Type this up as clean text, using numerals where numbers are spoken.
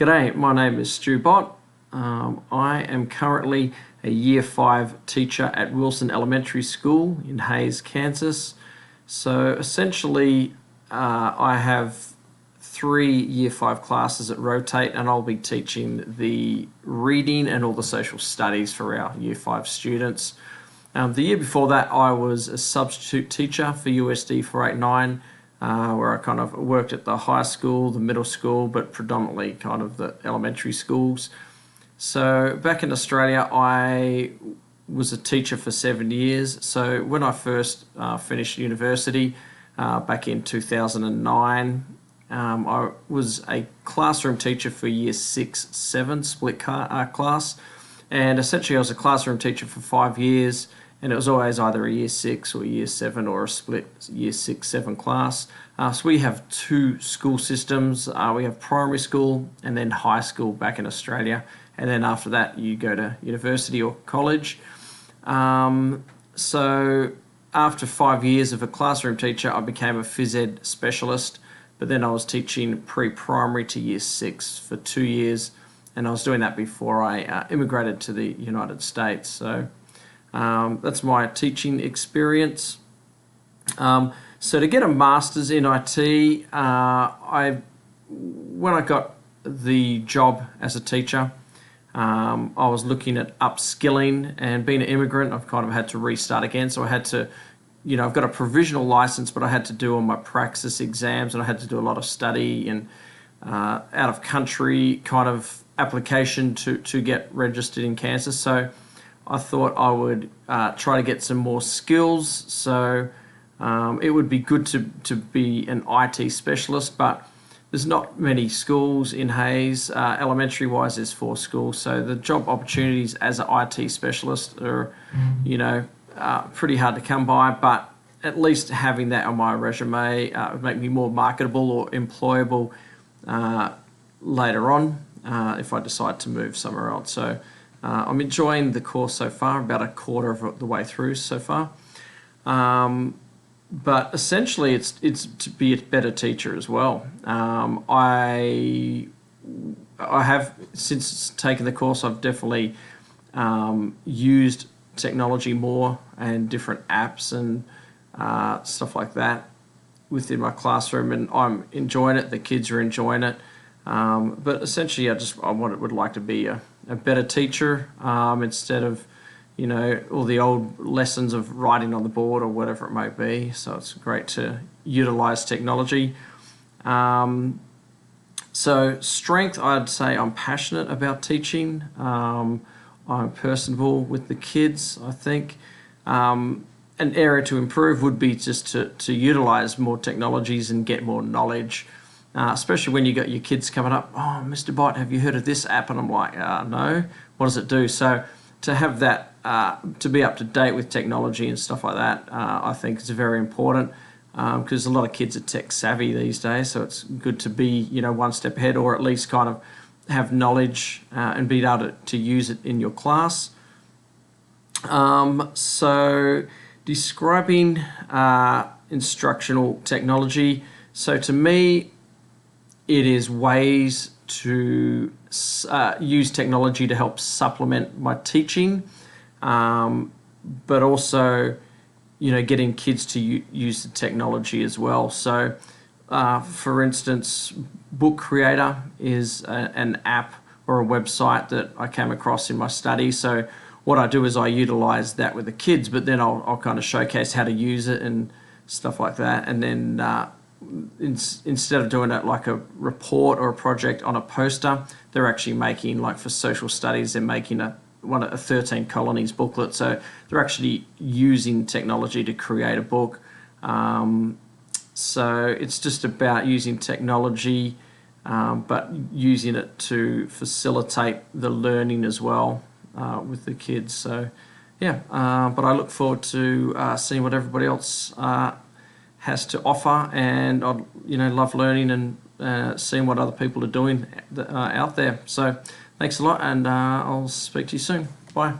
G'day, my name is Stu Bott. I am currently a Year 5 teacher at Wilson Elementary School in Hays, Kansas. So essentially, I have 3 Year 5 classes that rotate, and I'll be teaching the reading and all the social studies for our Year 5 students. The year before that, I was a substitute teacher for USD 489, where I kind of worked at the high school, the middle school, but predominantly kind of the elementary schools. So back in Australia, I was a teacher for 7 years. So when I first finished university back in 2009, I was a classroom teacher for Year 6, 7 split class. And essentially I was a classroom teacher for 5 years, and it was always either a Year 6 or Year 7 or a split Year 6, 7 class. So we have 2 school systems. We have primary school and then high school back in Australia. And then after that, you go to university or college. So after 5 years of a classroom teacher, I became a phys ed specialist. But then I was teaching pre-primary to Year 6 for 2 years. And I was doing that before I immigrated to the United States. So that's my teaching experience. So to get a master's in IT, when I got the job as a teacher, I was looking at upskilling, and being an immigrant, I've kind of had to restart again. So I had to, I've got a provisional license, but I had to do all my praxis exams, and I had to do a lot of study and out of country kind of application to get registered in Kansas. So I thought I would try to get some more skills. So it would be good to be an IT specialist, but there's not many schools in Hays. Elementary wise, there's 4 schools. So the job opportunities as an IT specialist are, pretty hard to come by, but at least having that on my resume would make me more marketable or employable later on if I decide to move somewhere else. So I'm enjoying the course so far, about a quarter of the way through so far. But essentially, it's to be a better teacher as well. I have, since taking the course, I've definitely used technology more and different apps and stuff like that within my classroom, and I'm enjoying it. The kids are enjoying it. But essentially, I would like to be a better teacher instead of all the old lessons of writing on the board or whatever it may be. So it's great to utilize technology. So strength, I'd say I'm passionate about teaching. I'm personable with the kids, I think. An area to improve would be just to utilize more technologies and get more knowledge, especially when you got your kids coming up. Oh, Mr. Bott, have you heard of this app? And I'm like, no. What does it do? So to have that, to be up to date with technology and stuff like that, I think is very important, because a lot of kids are tech savvy these days. So it's good to be, one step ahead, or at least kind of have knowledge and be able to use it in your class. So describing instructional technology. So to me, it is ways to use technology to help supplement my teaching, but also, getting kids to use the technology as well. So, for instance, Book Creator is an app or a website that I came across in my study. So what I do is I utilize that with the kids, but then I'll kind of showcase how to use it and stuff like that. And then instead of doing it like a report or a project on a poster, they're actually making, like for social studies, they're making a 13 colonies booklet. So they're actually using technology to create a book. So it's just about using technology, but using it to facilitate the learning as well with the kids. So yeah, but I look forward to seeing what everybody else has to offer, and I love learning and seeing what other people are doing out there. So thanks a lot, and I'll speak to you soon. Bye.